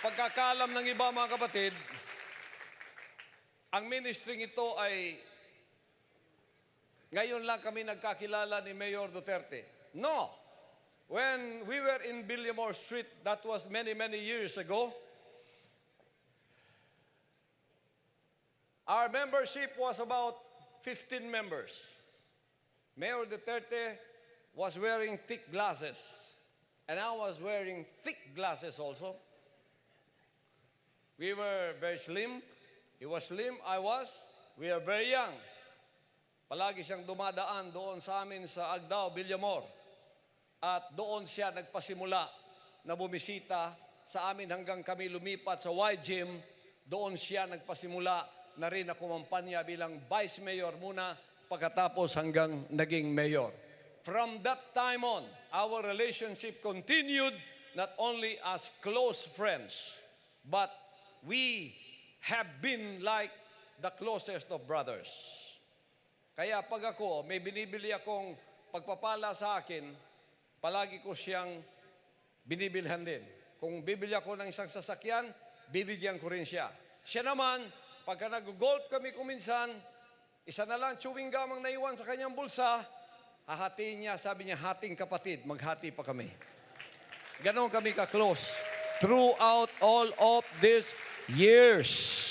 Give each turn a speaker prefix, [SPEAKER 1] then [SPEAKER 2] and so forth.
[SPEAKER 1] pagkakaalam ng iba, mga kapatid, ang ministry ito ay ngayon lang kami nagkakilala ni Mayor Duterte. No. When we were in Villamor Street, that was many, many years ago, our membership was about 15 members. Mayor Duterte was wearing thick glasses, and I was wearing thick glasses also. We were very slim. He was slim, I was. We are very young. Palagi siyang dumadaan doon sa amin sa Agdao, Villamor. At doon siya nagpasimula na bumisita sa amin hanggang kami lumipat sa Y Gym. Doon siya nagpasimula na rin na kumampanya bilang Vice Mayor muna pagkatapos hanggang naging Mayor. From that time on, our relationship continued not only as close friends, but we have been like the closest of brothers. Kaya pag ako, may binibili akong pagpapala sa akin, palagi ko siyang binibilhan din. Kung bibili ako ng isang sasakyan, bibigyan ko rin siya. Siya naman, pagka nag-golf kami kuminsan, isa na lang chewing gum ang naiwan sa kanyang bulsa, hahatiin niya, sabi niya, hating kapatid, maghati pa kami. Ganon kami ka-close throughout all of these years.